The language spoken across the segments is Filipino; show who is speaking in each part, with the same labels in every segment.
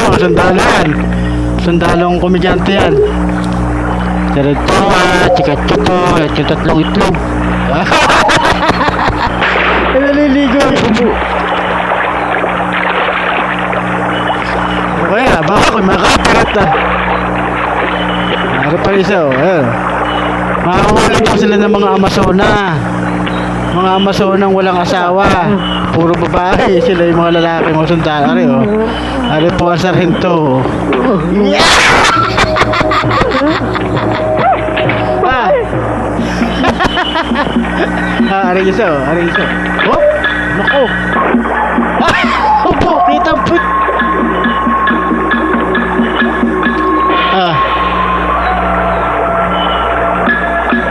Speaker 1: Mga sundalo yan. Sundalong komedyante yan. Diretso chikat chuto, yung tatlong itlog. Naliligo ang bubo. Kaya, baka ko makakapirat na. Ano pa isa, ayun. Makakawala pa sila ng mga Amazona. Mga Amazonang walang asawa. Puro babae. Sila yung mga lalaki, mga sundalo. Ari po ang sarhento. Ari isa. Oh, nako. Opo, kitang put.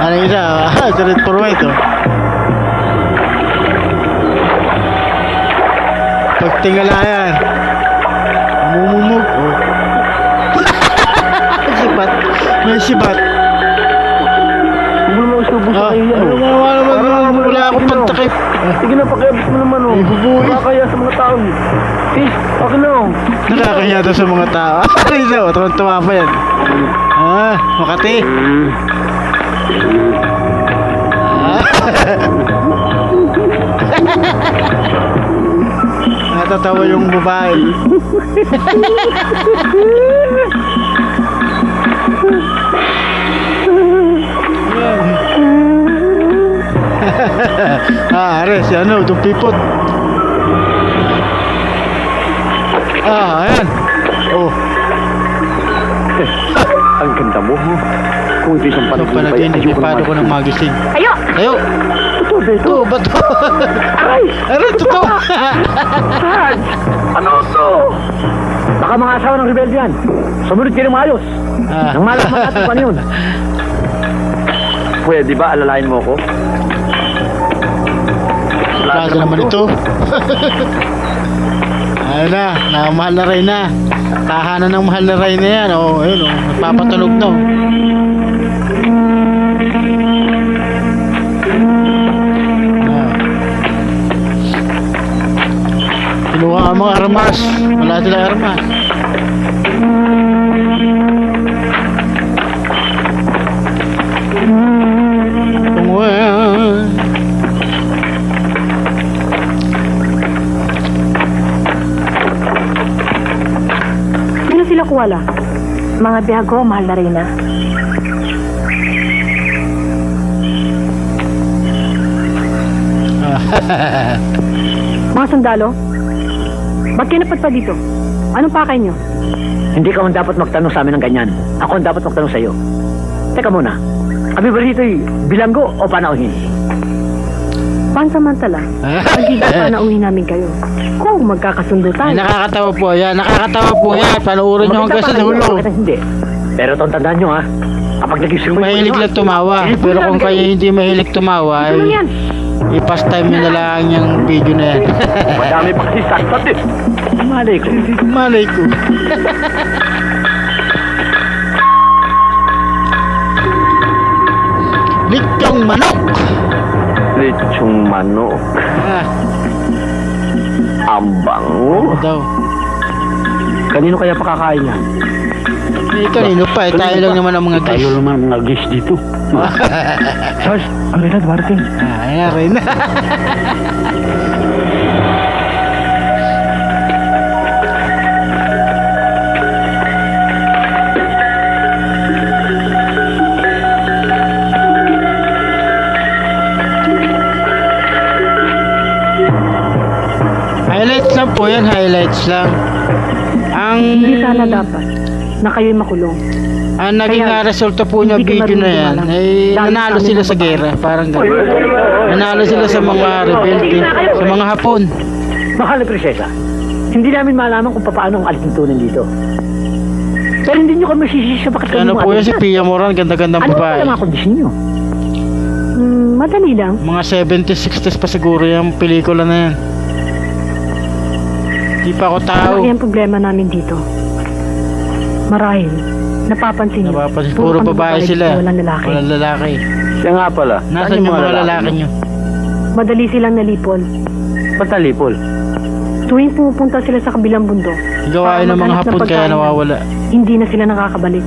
Speaker 1: Ari isa. Sarit puro ito. Pagtingala yan. Mumumug. Oh. Sibat. May sibat. Wala akong pantakip.
Speaker 2: Sige na, pakiabot mo naman oh. Nakakaya sa mga tao. Okay na oh.
Speaker 1: Nakakaya daw sa mga tao. Ano isa oh, tuwa pa yan. Makati. Natatawa yung babae. Are, si ano, itong pipot. Ayan. Oh.
Speaker 2: Ang ganda mo. Kung ito isang
Speaker 1: panaginip, paano ko ng magising? Ayo! Ito, ba't to?
Speaker 2: Ay!
Speaker 1: Aray, totoo!
Speaker 2: Ano to? Baka mga asawa ng rebelde yan. Sumunod kayo ng maayos. Nang malaman natin kung ano yun. Pwede ba alalayan mo ko?
Speaker 1: Plaza naman ito. Ayun na, mahal na rin na. Tahanan ng mahal na rin na yan. Oh, ayun, nagpapatunog na. Kinuha ang mga armas. Wala sila armas.
Speaker 3: Sino sila kuwala? Mga biyago, mahal na rin na. Mga sundalo? Ba't kayo napadpa dito? Anong pakay nyo?
Speaker 2: Hindi ka man dapat magtanong sa amin ng ganyan. Ako ang dapat magtanong sa iyo. Teka muna. Kami ba rito'y bilanggo o panauhin?
Speaker 3: Pansamantala. Hindi ba panauhin namin kayo? Kung magkakasundo tayo.
Speaker 1: Ay, nakakatawa po yan. Nakakatawa po yan. Panoorin nyo hanggang sa dulo.
Speaker 2: Hindi. Pero itong tandaan nyo ha. Kapag nag-isip
Speaker 1: Mahilig lang tumawa. Pero kung kayo hindi mahilig tumawa,
Speaker 3: Ito lang yan.
Speaker 1: i-pastime nyo na lang yung video na yan.
Speaker 2: Madami pa kasi saktat eh. Malay ko.
Speaker 1: Malay ko. Lechong manok.
Speaker 2: Lechong manok. Ang bango.
Speaker 1: Daw.
Speaker 2: Kanino kaya pakakain yan?
Speaker 1: Kanino pa? Tayo lang naman ang mga guys.
Speaker 2: Tayo naman ang mga guys dito. Charles, ang rin na dumarting.
Speaker 1: Ayan rin. Highlights lang po yan, highlights lang.
Speaker 3: Hindi sana dapat na kayo'y makulong.
Speaker 1: Ang naging resulta po niya
Speaker 3: hindi ka
Speaker 1: video na yan
Speaker 3: marunong
Speaker 1: ay
Speaker 3: Dahil
Speaker 1: nanalo
Speaker 3: sa
Speaker 1: sila
Speaker 3: aming
Speaker 1: sa
Speaker 3: babae.
Speaker 1: gera, parang gano'n. Nanalo sila sa mga rebelde, sa mga Hapon.
Speaker 2: Mahal na prinsesa, hindi namin malaman kung paano ang alituntunan dito. Pero hindi nyo kami masisisi sa bakit
Speaker 1: Ano po yan si Pia Moran, ganda-gandang
Speaker 2: Ano
Speaker 1: babae.
Speaker 2: pa mga kondisyon nyo?
Speaker 3: Madali lang.
Speaker 1: Mga 70s, 60s pa siguro yung pelikula na yan. Di pa ako tao.
Speaker 3: Malaki ang problema namin dito. Marahil, napapansin niyo.
Speaker 1: Napapansin, puro babae sila.
Speaker 3: Walang lalaki.
Speaker 1: Walang lalaki.
Speaker 2: Siya nga pala.
Speaker 1: Nasaan yung mga lalaki nyo?
Speaker 3: Madali silang nalipol.
Speaker 2: Ba't talipol?
Speaker 3: Tuwing pumupunta sila sa kabilang bundok,
Speaker 1: Gawain ng mga
Speaker 3: maghanap
Speaker 1: hapon kaya
Speaker 3: pagkain,
Speaker 1: nawawala.
Speaker 3: hindi na sila nakakabalik.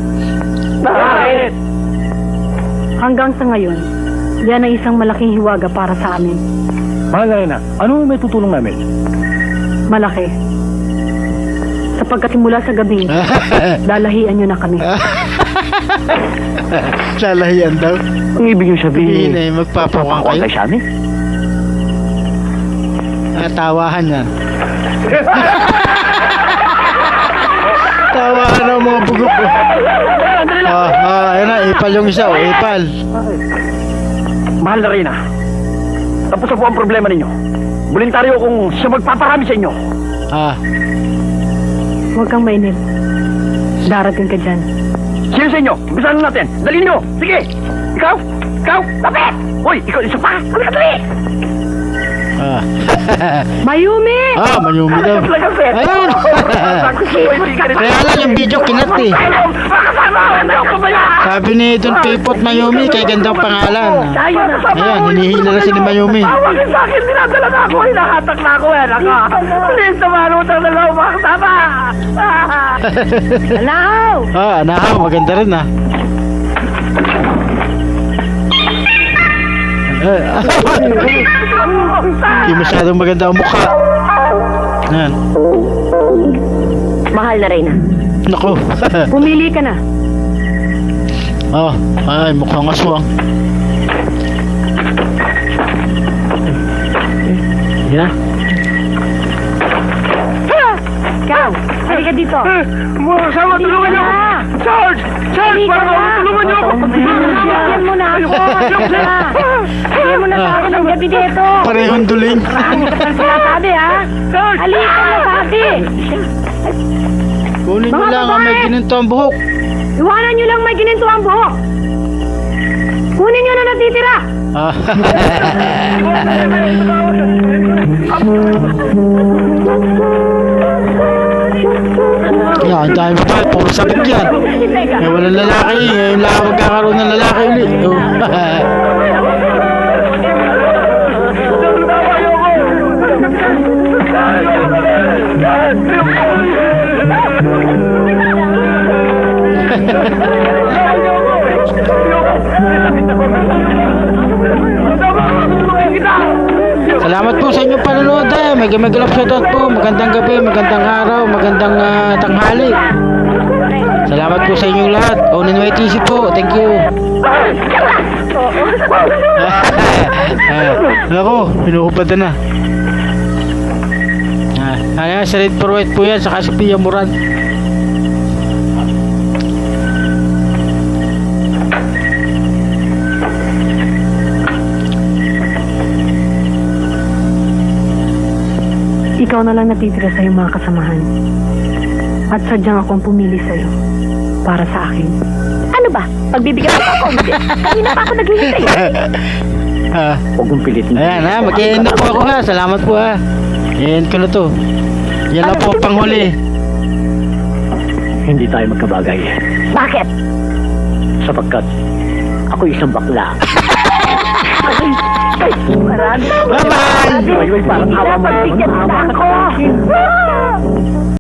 Speaker 2: Bakit?
Speaker 3: Hanggang sa ngayon, yan ang isang malaking hiwaga para sa amin.
Speaker 2: Mahal na, ano may tutulong namin?
Speaker 3: Malaki. Sapagkat simula sa gabi, lalahian nyo na kami.
Speaker 1: Lalahian daw.
Speaker 2: Ang ibig yung
Speaker 1: Sabihin
Speaker 2: sabihin,
Speaker 1: eh, magpapakang kayo.
Speaker 2: kayo sa amin?
Speaker 1: Tawahan yan. Tawahan ng mga bugok ko. Ayun na, ipal yung isa, ipal.
Speaker 2: Mahal na Reyna, tapos na po ang problema ninyo. Voluntaryo kung siya magpaparami sa inyo.
Speaker 3: Huwag kang mainip. Darating ka dyan.
Speaker 2: Sino sa inyo? Umpisahan natin. Dali nyo. Sige. Ikaw. Lapit. Hoy, ikaw isa pa. Halika dali.
Speaker 3: Mayumi!
Speaker 1: Mayumi daw. Ayun. Kaya lang yung video kinat eh. Sabi ni Don Pipot Mayumi, kay gandang pangalan. Ayan, hinihila na si ni Mayumi.
Speaker 2: Tawagin sa akin, dinadala na ako. Hinahatak na ako. Please, tumarutang na lang mga kasama.
Speaker 3: Alaw!
Speaker 1: Nahaw, maganda rin ah. Hindi masyadong maganda ang mukha. Ayan.
Speaker 3: Mahal na Reyna.
Speaker 1: Naku.
Speaker 3: Pumili ka na.
Speaker 1: Ay, mukhang aswang.
Speaker 2: Yeah.
Speaker 3: Ikaw, halika dito.
Speaker 2: Mga kasama, tulungan niyo ako. Charge! Tulungan niyo ako.
Speaker 3: Bigyan mo na ako. Bigyan mo na sa akin ang gabi dito.
Speaker 1: Parehong duling.
Speaker 3: Marami ka pang sinasabi, ha? Halika na sabi.
Speaker 1: Kunin nyo
Speaker 3: Mga
Speaker 1: lang ang may
Speaker 3: babae!
Speaker 1: gininto ang buhok.
Speaker 3: Iwanan nyo lang may gininto ang buhok. Kunin nyo na natitira.
Speaker 1: Yan, dahil pa, puro sabog yan. Walang lalaki, yung lang magkakaroon ng lalaki ulit. Salamat po sa inyong panonood. Mag-love shoutout po. Magandang gabi, magandang araw, magandang tanghali. Salamat po sa inyong lahat. Onin YTC po. Thank you. Ako, pinukupad na. Sa Red for White po yan, saka si Pia Moran.
Speaker 3: Ikaw na lang natitira sa iyong mga kasamahan. At sadyang akong pumili sa iyo. Para sa akin. Ano ba? Pagbibigyan mo pa ako? Kanina pa ako naghihintay.
Speaker 2: Huwag mong pilitin.
Speaker 1: Ayan mag-i-end na po ako ha. Salamat po ha. I-end ko na to. Yan lang po panghuli.
Speaker 2: Hindi tayo magkabagay.
Speaker 3: Bakit?
Speaker 2: Sapagkat ako isang bakla.
Speaker 1: Bye-bye!
Speaker 2: Parang awa mo.
Speaker 3: Pagbigyan mo na ako.